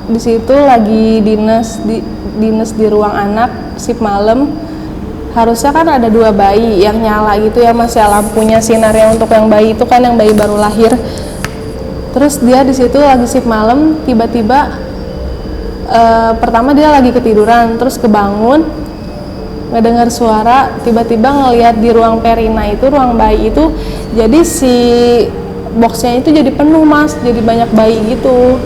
Di situ lagi dinas di ruang anak shift malam. Harusnya kan ada 2 bayi yang nyala gitu ya, masih lampunya sinarnya untuk yang bayi itu kan, yang bayi baru lahir. Terus dia di situ lagi shift malam, tiba-tiba pertama dia lagi ketiduran, terus kebangun ngedengar suara, tiba-tiba ngelihat di ruang perina itu, ruang bayi itu, jadi si boxnya itu jadi penuh mas, jadi banyak bayi gitu.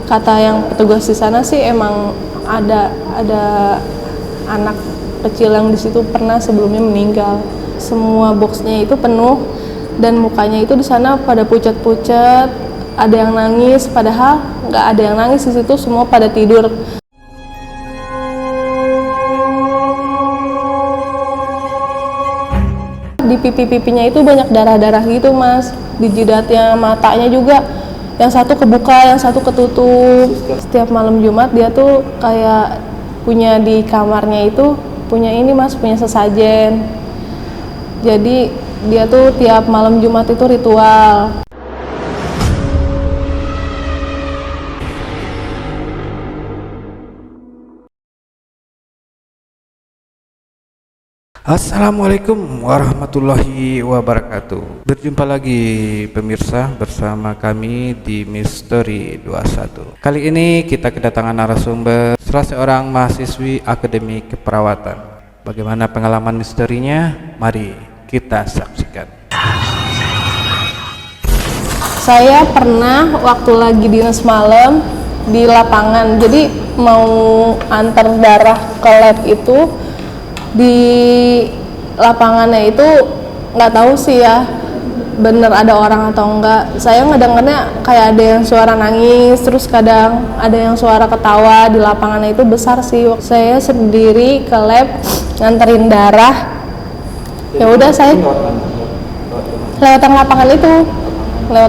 Kata yang petugas di sana sih emang ada anak kecil yang di situ pernah sebelumnya meninggal. Semua boxnya itu penuh dan mukanya itu di sana pada pucat-pucat, ada yang nangis, padahal nggak ada yang nangis di situ, semua pada tidur. Di pipi-pipinya itu banyak darah-darah gitu mas, di jidatnya, matanya juga. Yang satu kebuka, yang satu ketutup. Setiap malam Jumat dia tuh kayak punya di kamarnya itu, punya ini mas, punya sesajen. Jadi dia tuh tiap malam Jumat itu ritual. Assalamualaikum warahmatullahi wabarakatuh. Berjumpa lagi pemirsa bersama kami di Misteri 21. Kali ini kita kedatangan narasumber salah seorang mahasiswi Akademi Keperawatan. Bagaimana pengalaman misterinya? Mari kita saksikan. Saya pernah waktu lagi dinas malam di lapangan, jadi mau antar darah ke lab itu, di lapangannya itu nggak tahu sih ya bener ada orang atau enggak. Saya ngedengarnya kayak ada yang suara nangis, terus kadang ada yang suara ketawa. Di lapangannya itu besar sih. Saya sendiri ke lab nganterin darah. Ya udah saya lewat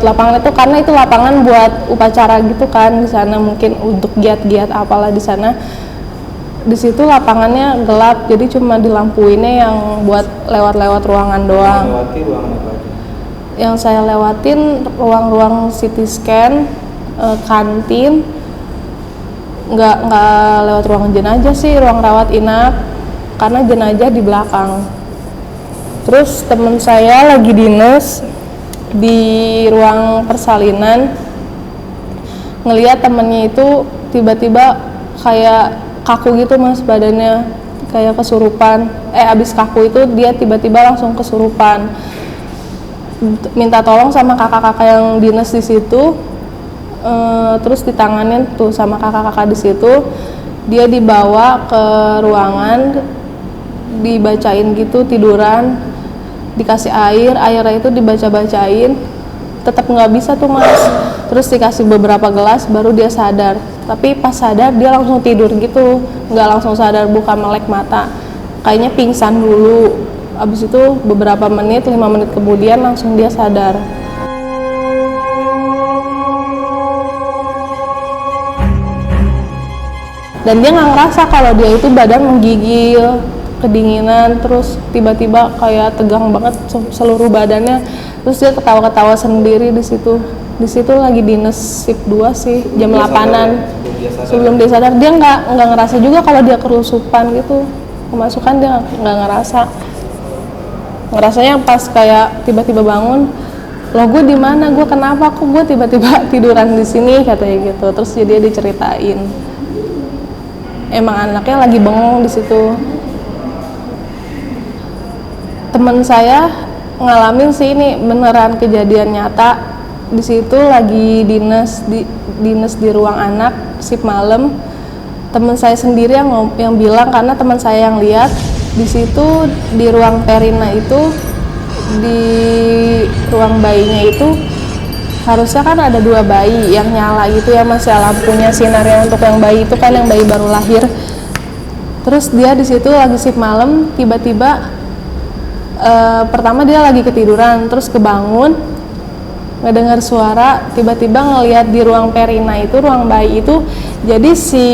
lapangan itu karena itu lapangan buat upacara gitu kan, di sana mungkin untuk giat-giat apalah di sana. Di situ lapangannya gelap, jadi cuma dilampuinnya yang buat lewat-lewat ruangan doang. Melewati ruangan apa aja? Yang saya lewatin ruang-ruang CT scan, kantin, nggak lewat ruang jenazah sih, ruang rawat inap, karena jenazah di belakang. Terus temen saya lagi dinas di ruang persalinan, ngelihat temennya itu tiba-tiba kayak kaku gitu mas, badannya kayak kesurupan. Abis kaku itu dia tiba-tiba langsung kesurupan. Minta tolong sama kakak-kakak yang dinas di situ, terus ditanganin tuh sama kakak-kakak di situ. Dia dibawa ke ruangan, dibacain gitu tiduran, dikasih airnya itu dibaca-bacain, tetap nggak bisa tuh mas. Terus dikasih beberapa gelas baru dia sadar, tapi pas sadar dia langsung tidur gitu, nggak langsung sadar, bukan melek mata, kayaknya pingsan dulu. Abis itu beberapa menit, 5 menit kemudian langsung dia sadar. Dan dia nggak ngerasa kalau dia itu badan menggigil, kedinginan, terus tiba-tiba kayak tegang banget seluruh badannya. Terus dia ketawa-ketawa sendiri di situ. Di situ lagi dinas shift 2 sih, jam 8-an. Sebelum dia sadar, dia nggak ngerasa juga kalau dia kerusupan gitu. Kemasukan dia nggak ngerasa. Ngerasanya pas kayak tiba-tiba bangun, loh gue di mana, gue kenapa, kok gue tiba-tiba tiduran di sini, katanya gitu. Terus dia diceritain, emang anaknya lagi bengong di situ. Temen saya ngalamin sih, ini beneran kejadian nyata. Di situ lagi dinas di ruang anak shift malam. Teman saya sendiri yang bilang, karena teman saya yang lihat di situ di ruang perina itu, di ruang bayinya itu harusnya kan ada 2 bayi yang nyala gitu ya, masih lampunya sinarnya untuk yang bayi itu kan, yang bayi baru lahir. Terus dia di situ lagi shift malam, tiba-tiba pertama dia lagi ketiduran, terus kebangun ngedengar suara, tiba-tiba ngelihat di ruang perina itu, ruang bayi itu, jadi si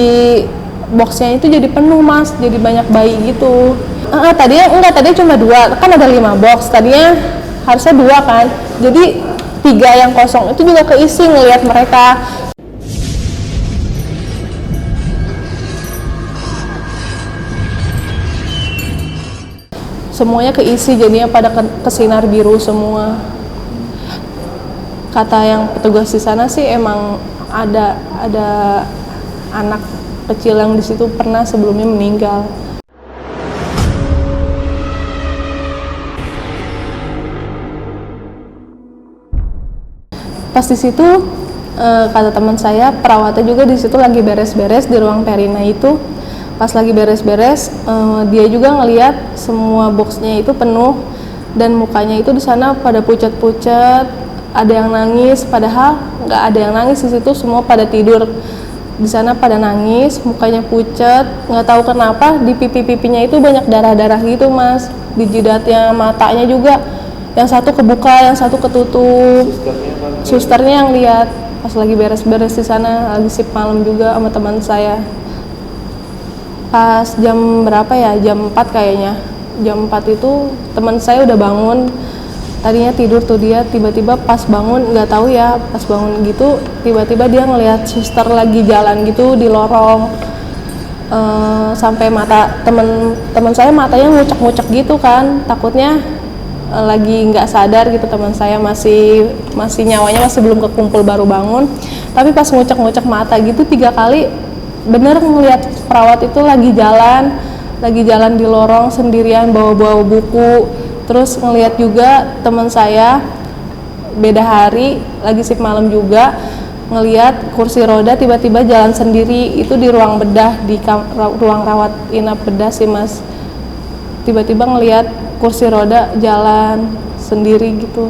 boxnya itu jadi penuh mas, jadi banyak bayi gitu. Tadinya cuma 2, kan ada 5 box, tadinya harusnya 2 kan, jadi 3 yang kosong itu juga keisi ngelihat mereka. Semuanya keisi, jadinya pada kesinar biru semua. Kata yang petugas di sana sih emang ada anak kecil yang di situ pernah sebelumnya meninggal. Pas di situ kata teman saya, perawatnya juga di situ lagi beres-beres di ruang perina itu. Pas lagi beres-beres, dia juga ngelihat semua boxnya itu penuh dan mukanya itu di sana pada pucat-pucat, ada yang nangis, padahal nggak ada yang nangis di situ, semua pada tidur di sana pada nangis, mukanya pucat, nggak tahu kenapa di pipi-pipinya itu banyak darah-darah gitu mas, di jidatnya, matanya juga, yang satu kebuka, yang satu ketutup. Susternya yang lihat pas lagi beres-beres di sana, lagi sip malam juga sama teman saya. Pas jam berapa ya, jam 4 kayaknya, jam 4 itu teman saya udah bangun, tadinya tidur tuh dia, tiba-tiba pas bangun, nggak tahu ya, pas bangun gitu tiba-tiba dia ngelihat suster lagi jalan gitu di lorong, sampai mata teman saya matanya ngucek-ngucek gitu kan, takutnya lagi nggak sadar gitu, teman saya masih nyawanya masih belum kekumpul, baru bangun, tapi pas ngucek-ngucek mata gitu 3 kali bener ngelihat perawat itu lagi jalan di lorong sendirian bawa buku. Terus ngelihat juga teman saya beda hari lagi shift malam juga, ngelihat kursi roda tiba-tiba jalan sendiri, itu di ruang bedah, di ruang rawat inap bedah sih mas, tiba-tiba ngelihat kursi roda jalan sendiri gitu.